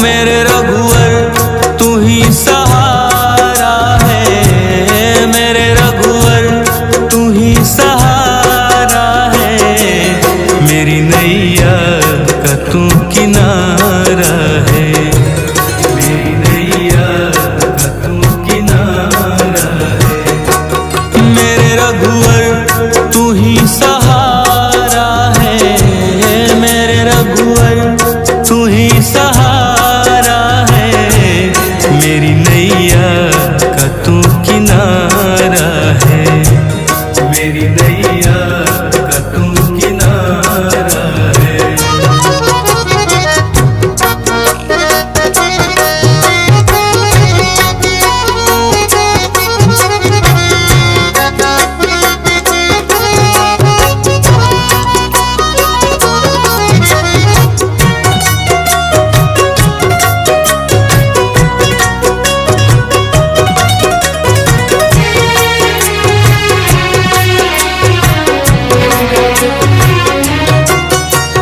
मेरे रघुवर तू ही सहारा है, मेरे रघुवर तू ही सहारा है, मेरी नैया का तू किनारा है, मेरी नैया का तू किनारा है। मेरे रघुवर तू ही सहारा है, मेरे रघुवर तू ही सहारा है, मेरी नैया का तू किनारा है, मेरी नैया का तू किनारा है।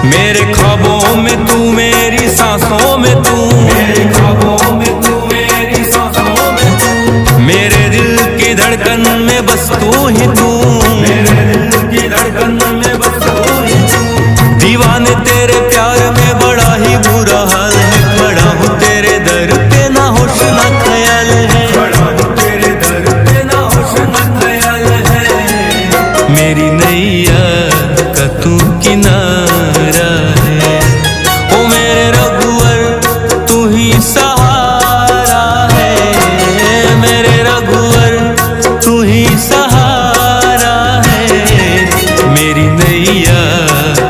मेरे ख्वाबों में तू, मेरी सांसों में तू, मेरे ख्वाबों में तू, मेरी सांसों में तू, मेरे दिल की धड़कन में बस तू ही तू, मेरे दिल की धड़कन में बस तू ही तू। दीवाने तेरे प्यार में बड़ा ही बुरा हाल है, खड़ा हूँ तेरे दर पे ना होश ना ख्याल है, खड़ा हूँ तेरे दर पे ना होश ना ख्याल है, मेरी नैया का तू किनारा है। ओ मेरे रघुवर तू ही सहारा है, मेरे रघुवर तू ही सहारा है, मेरी नैया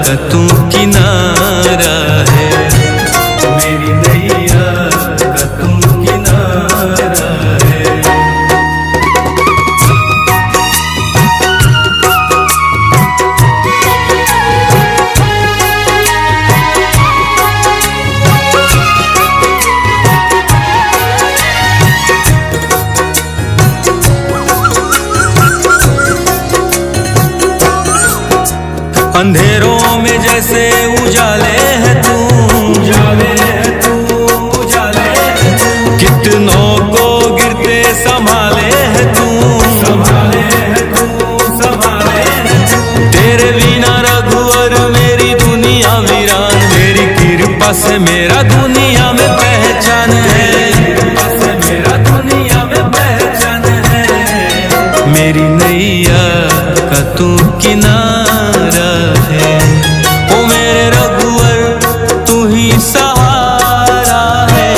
का तू किनारा है, मेरी नैया का तू किनारा है। अंधेरों में जैसे उजाले है तू, उजाले है तू, उजाले है तू, कितनों को गिरते संभाले है तू, संभाले है तू, संभाले है तू। तेरे बिना रघुवर मेरी दुनिया वीरान, मेरी कृपा से मेरा दुनिया में पहचान है, कृपा से मेरा दुनिया में पहचान है, मेरी नैया का तू किनारा है। ओ मेरे रघुवर तू ही सहारा है,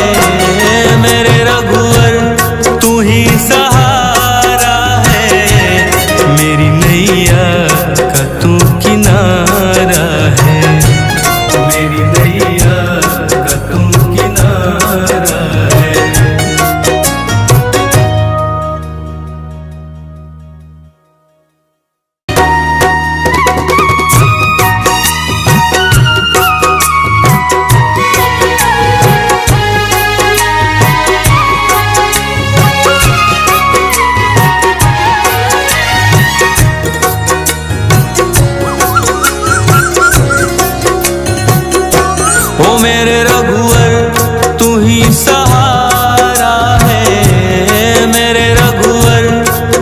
मेरे रघुवर तू ही सहारा है, मेरी नैया का तू किनारा है, मेरी नैया का तू किनारा है। ओ मेरे रघुवर तू ही सहारा है, मेरे रघुवर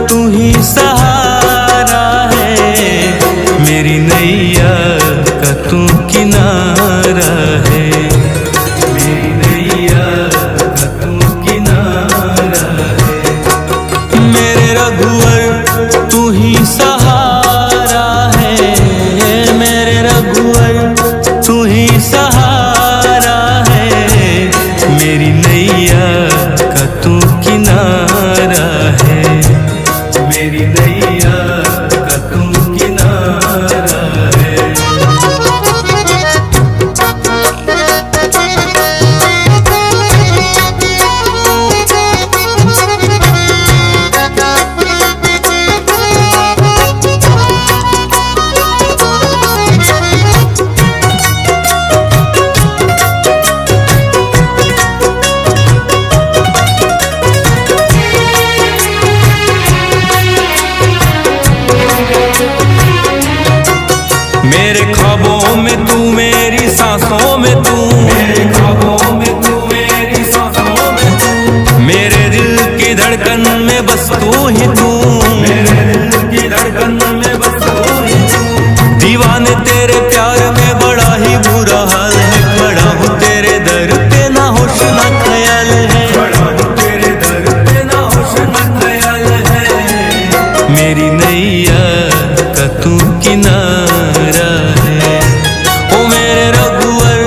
तू ही सहारा है, मेरी नैया का तू किनारा है, मेरी नैया का तू किनारा है। मेरे रघुवर तू ही सहारा है, मेरे रघुवर तू ही सहारा है, मेरी नैया का तू किनारा है, मेरी नैया का तू किनारा है। मेरे ख्वाबों में तू, मेरी सांसों में तू, मेरे ख्वाबों में तू, धड़कन में बस तू ही तू, मेरे दिल की धड़कन में बस तू ही तू। दीवाने तेरे प्यार में बड़ा ही बुरा हाल है, खड़ा हूँ तेरे दर पे ना होश ना ख्याल है, खड़ा हूँ तेरे दर पे ना होश ना ख्याल है। मेरी नैया का तू किनारा है, ओ मेरे रघुवर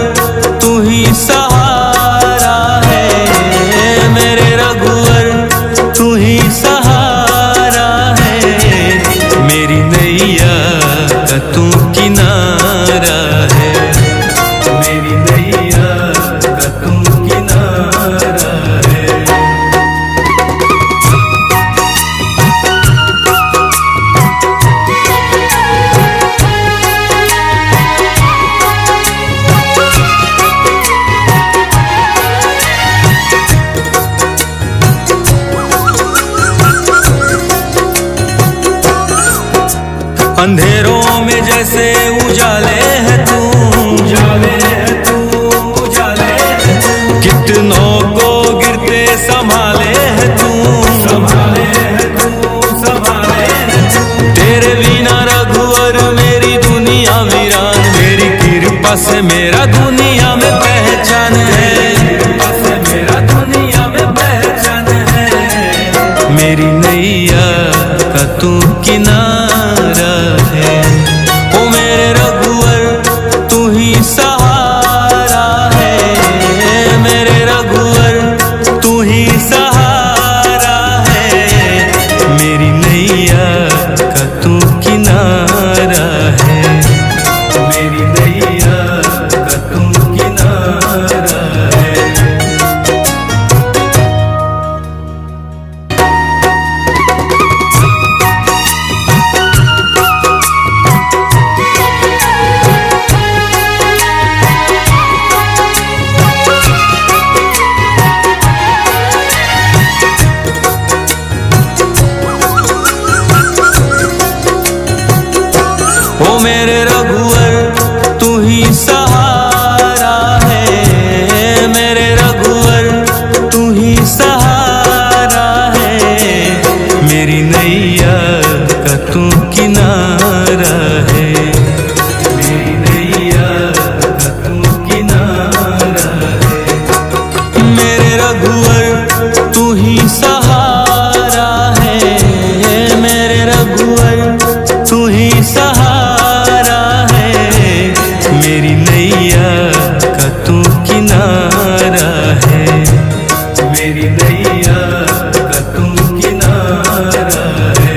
तू ही सहारा है, मेरे रघुवर तू ही सहारा है। मेरी नैया का तू किनारा है, मेरी नैया का तू किनारा है। अंधेरों में जैसे उजाले है तू, उजाले है तू, उजाले है तू। कितनों को गिरते संभाले है तू, संभाले है तू, संभाले है तू। तेरे बिना रघुवर मेरी दुनिया वीरान, मेरी कृपा से मेरा दुनिया में पहचान है, कृपा से मेरा दुनिया में पहचान है। मेरी नैया का तू किनारा है, ओ मेरे रघुवर तू ही सहारा है, मेरे रघुवर तू ही सहारा है। मेरी नैया का तू किनारा है, मेरी नैया का तू किनारा है। ओ मेरे रघुवर तू ही सहारा है, मेरे रघुवर तू ही सहारा है। मेरी नैया का तू किनारा है, मेरी नैया का तू किनारा है। मेरे रघुवर तू ही सहारा है, मेरे रघुवर तू ही सहारा है। मेरी नैया का तू किनारा है, मेरी नैया का तू किनारा है।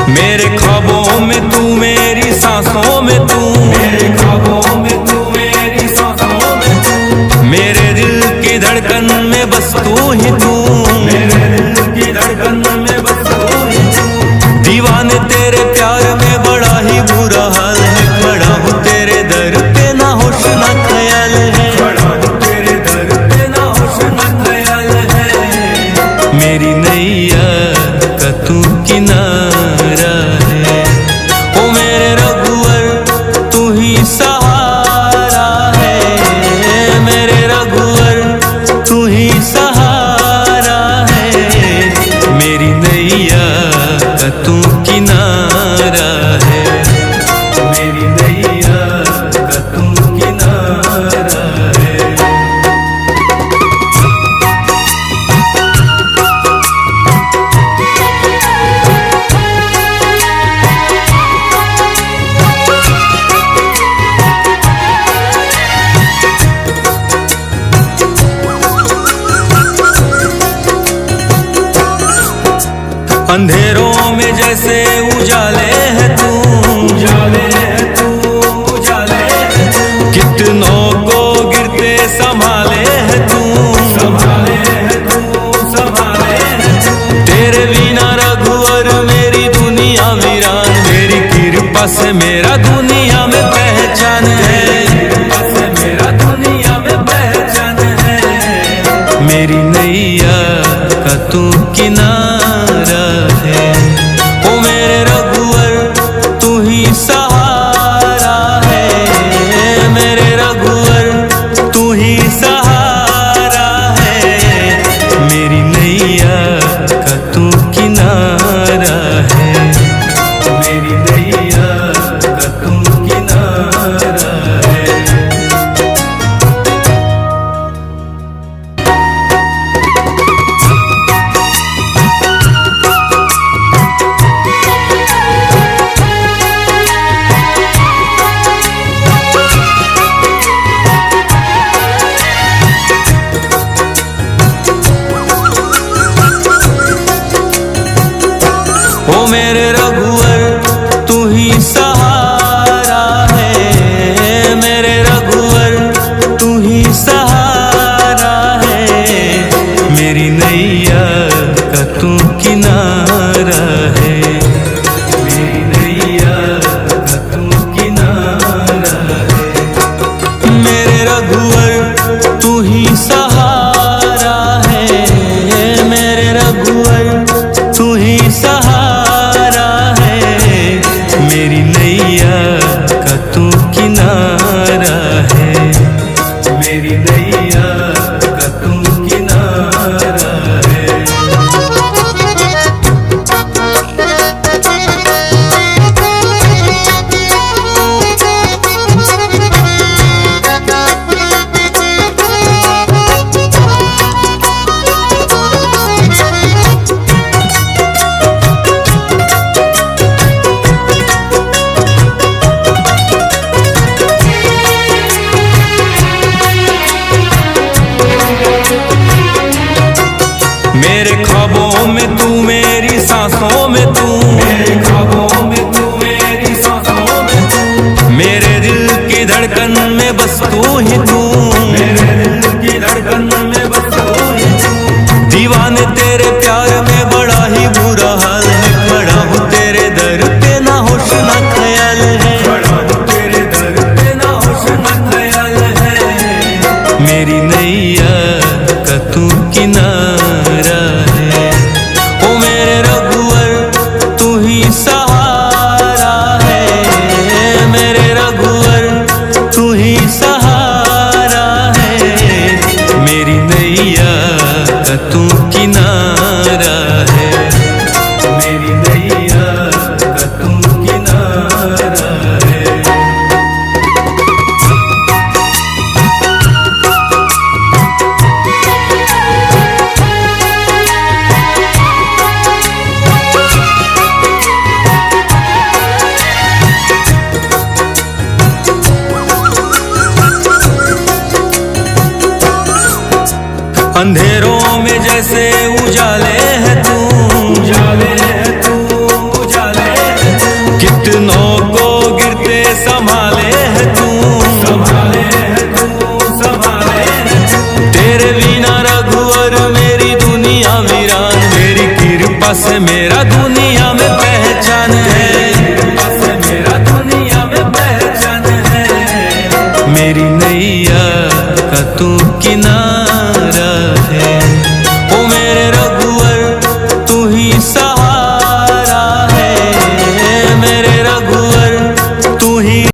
मेरे ख्वाबों में तू, मेरी सांसों में तू, मेरे ख्वाबों में तू, मेरी सांसों में तू। मेरे दिल की धड़कन में बस तू ही तू, मेरे दिल की धड़कन में बस तू ही तू। दीवाने तेरे प्यार में बड़ा ही बुरा हाल है, खड़ा हूँ तेरे दर पे ना होश ना ख्याल है, खड़ा हूँ तेरे दर पे ना होश ना ख्याल है। मेरी नैया का तू किनारा है, ओ मेरे रघुवर तू ही सहारा है, मेरे रघुवर तू ही सहारा है। मेरी नैया का तू किनारा है, मेरी नैया का तू किनारा है। अंधेरों में जैसे उजाले है तू, उजाले है तू, उजाले है तू। कितनों को गिरते संभाले है तू, संभाले है तू, संभाले है तू। तेरे बिना से मेरा दुनिया में पहचान है, कृपा से मेरा दुनिया में पहचान है। मेरी नैया का तू किनारा है, ओ मेरे रघुवर तू ही सहारा है, मेरे रघुवर तू ही सहारा है। मेरी नैया का तू किनारा है, मेरी नैया का तू किनारा है। ओ मेरे रघुवर तू ही सहारा है, मेरे रघुवर तू ही सहारा है। मेरी नैया का तू किनारा है, मेरी नैया का तू किनारा है। मेरे रघुवर तू ही सहारा है, मेरे रघुवर तू ही सहारा है। मेरी नैया का तू किनारा है, मेरी नैया का तू किनारा है। मेरे ख्वाबों में तू, मेरी सांसों में तू, मेरे ख्वाबों में तू, मेरी सांसों में तू, मेरे दिल की धड़कन में बस तू ही तू, मेरे दिल की धड़कन में बस तू ही तू। दीवाने तेरे प्यार में बड़ा ही बुरा हाल है, खड़ा हूँ तेरे दर पे ना होश ना ख्याल है, खड़ा हूँ तेरे दर पे ना होश ना ख्याल है। मेरी नैया का तू किनारा है, ओ मेरे रघुवर तू ही सहारा है, मेरे रघुवर तू ही सहारा है। मेरी नैया का तू किनारा है, मेरी नैया का तू किनारा है। अंधेरों में जैसे उजाले है तू, उजाले है तू, उजाले है तू। कितनों को गिरते संभाले है तू, संभाले है तू, संभाले है तू। तेरे बिना रघुवर मेरी दुनिया वीरान, मेरी कृपा से मेरा दुनिया में पहचान है, कृपा से मेरा दुनिया में पहचान है। मेरी नैया का तू किनारा है।